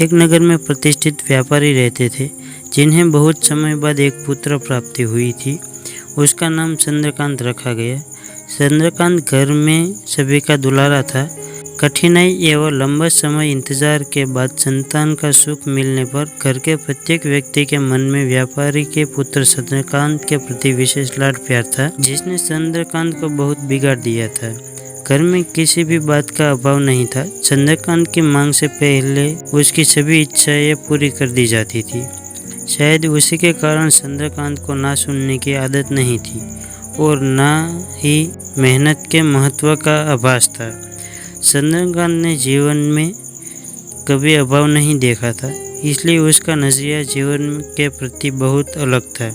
एक नगर में प्रतिष्ठित व्यापारी रहते थे, जिन्हें बहुत समय बाद एक पुत्र प्राप्ति हुई थी। उसका नाम चंद्रकांत रखा गया। चंद्रकांत घर में सभी का दुलारा था। कठिनाई एवं लंबा समय इंतजार के बाद संतान का सुख मिलने पर घर के प्रत्येक व्यक्ति के मन में व्यापारी के पुत्र चंद्रकांत के प्रति विशेष लाड प्यार था, जिसने चंद्रकांत को बहुत बिगाड़ दिया था। घर में किसी भी बात का अभाव नहीं था। चंद्रकांत की मांग से पहले उसकी सभी इच्छाएं पूरी कर दी जाती थी। शायद उसी के कारण चंद्रकांत को ना सुनने की आदत नहीं थी और ना ही मेहनत के महत्व का आभास था। चंद्रकांत ने जीवन में कभी अभाव नहीं देखा था, इसलिए उसका नजरिया जीवन के प्रति बहुत अलग था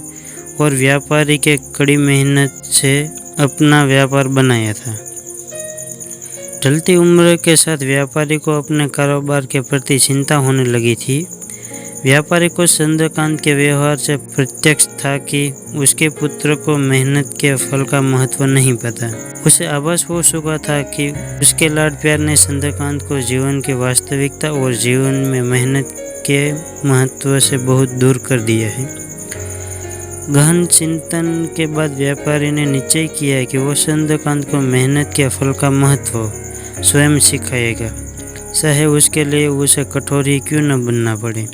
और व्यापारी के कड़ी मेहनत से अपना व्यापार बनाया था। ढलती उम्र के साथ व्यापारी को अपने कारोबार के प्रति चिंता होने लगी थी। व्यापारी को चंद्रकांत के व्यवहार से प्रत्यक्ष था कि उसके पुत्र को मेहनत के फल का महत्व नहीं पता। उसे आभास हो चुका था कि उसके लाड प्यार ने चंद्रकांत को जीवन की वास्तविकता और जीवन में मेहनत के महत्व से बहुत दूर कर दिया है। गहन चिंतन के बाद व्यापारी ने निश्चय किया कि वह चंद्रकांत को मेहनत के फल का महत्व स्वयं सिखाएगा, चाहे उसके लिए उसे कठोर ही क्यों न बनना पड़े।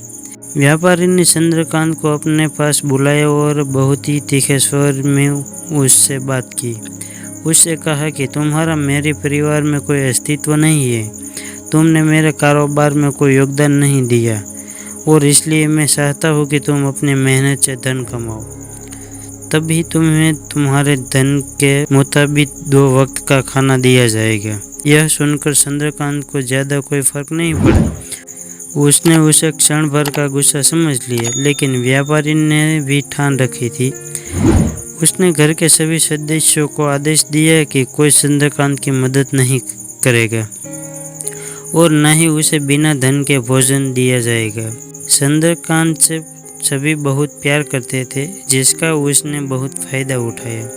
व्यापारी ने चंद्रकांत को अपने पास बुलाया और बहुत ही तीखे स्वर में उससे बात की। उससे कहा कि तुम्हारा मेरे परिवार में कोई अस्तित्व नहीं है, तुमने मेरे कारोबार में कोई योगदान नहीं दिया और इसलिए मैं चाहता हूँ कि तुम अपनी मेहनत से धन कमाओ, तभी तुम्हें तुम्हारे धन के मुताबिक 2 वक्त का खाना दिया जाएगा। यह सुनकर चंद्रकांत को ज़्यादा कोई फर्क नहीं पड़ा। उसने उसे क्षण भर का गुस्सा समझ लिया, लेकिन व्यापारी ने भी ठान रखी थी। उसने घर के सभी सदस्यों को आदेश दिया कि कोई चंद्रकांत की मदद नहीं करेगा और न ही उसे बिना धन के भोजन दिया जाएगा। चंद्रकांत से सभी बहुत प्यार करते थे, जिसका उसने बहुत फायदा उठाया।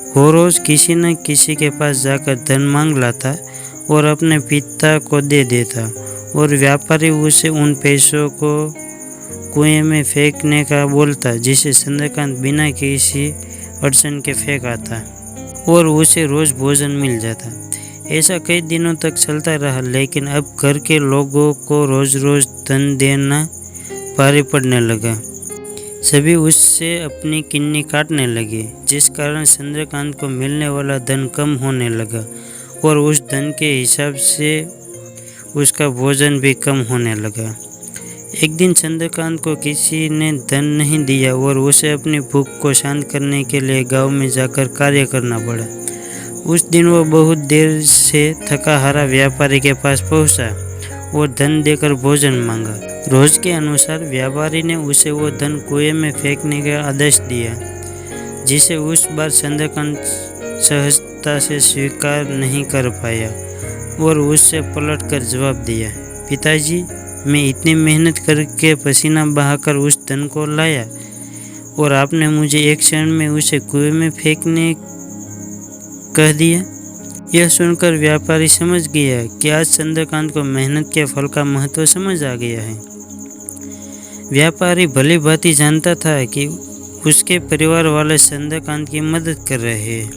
वो रोज किसी न किसी के पास जाकर धन मांग लाता और अपने पिता को दे देता और व्यापारी उसे उन पैसों को कुएं में फेंकने का बोलता, जिसे चंद्रकांत बिना किसी अड़चन के फेंक आता और उसे रोज भोजन मिल जाता। ऐसा कई दिनों तक चलता रहा, लेकिन अब घर के लोगों को रोज रोज धन देना भारी पड़ने लगा। सभी उससे अपनी किन्नी काटने लगे, जिस कारण चंद्रकांत को मिलने वाला धन कम होने लगा और उस धन के हिसाब से उसका भोजन भी कम होने लगा। एक दिन चंद्रकांत को किसी ने धन नहीं दिया और उसे अपनी भूख को शांत करने के लिए गांव में जाकर कार्य करना पड़ा। उस दिन वो बहुत देर से थका हारा व्यापारी के पास पहुंचा और धन देकर भोजन मांगा। रोज के अनुसार व्यापारी ने उसे वो धन कुएं में फेंकने का आदेश दिया, जिसे उस बार चंद्रकांत सहजता से स्वीकार नहीं कर पाया और उससे पलटकर जवाब दिया, पिताजी, मैं इतनी मेहनत करके पसीना बहाकर उस धन को लाया और आपने मुझे एक क्षण में उसे कुएं में फेंकने कह दिया। यह सुनकर व्यापारी समझ गया कि आज चंद्रकांत को मेहनत के फल का महत्व समझ आ गया है। व्यापारी भली भांति जानता था कि उसके परिवार वाले चंद्रकांत की मदद कर रहे हैं,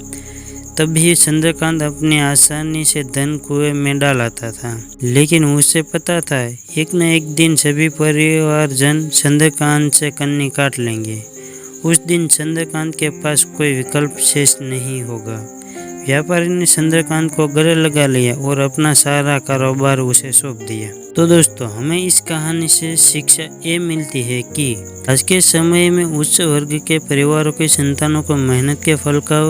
तभी चंद्रकांत अपनी आसानी से धन कुएं में डालता था। लेकिन उसे पता था एक न एक दिन सभी परिवारजन चंद्रकांत से कन्नी काट लेंगे। उस दिन चंद्रकांत के पास कोई विकल्प शेष नहीं होगा। व्यापारी ने चंद्रकांत को गले लगा लिया और अपना सारा कारोबार उसे सौंप दिया। तो दोस्तों, हमें इस कहानी से शिक्षा ये मिलती है कि आज के समय में उच्च वर्ग के परिवारों के संतानों को मेहनत के फल का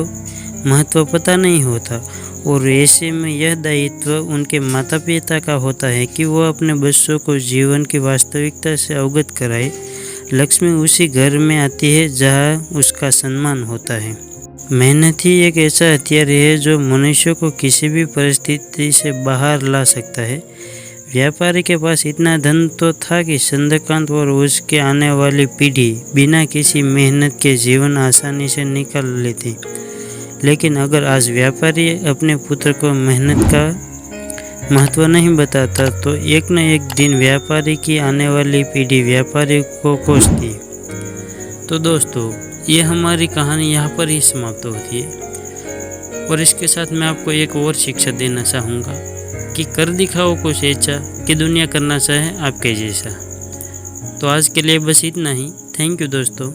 महत्व पता नहीं होता और ऐसे में यह दायित्व उनके माता पिता का होता है कि वो अपने बच्चों को जीवन की वास्तविकता से अवगत कराए। लक्ष्मी उसी घर में आती है जहाँ उसका सम्मान होता है। मेहनत ही एक ऐसा हथियार है जो मनुष्य को किसी भी परिस्थिति से बाहर ला सकता है। व्यापारी के पास इतना धन तो था कि चंद्रकांत और उसके आने वाली पीढ़ी बिना किसी मेहनत के जीवन आसानी से निकाल लेती। लेकिन अगर आज व्यापारी अपने पुत्र को मेहनत का महत्व नहीं बताता तो एक न एक दिन व्यापारी की आने वाली पीढ़ी व्यापारी को कोसती। तो दोस्तों, ये हमारी कहानी यहाँ पर ही समाप्त होती है। और इसके साथ मैं आपको एक और शिक्षा देना चाहूँगा कि कर दिखाओ कुछ ऐसा कि दुनिया करना चाहे आपके जैसा। तो आज के लिए बस इतना ही। थैंक यू दोस्तों।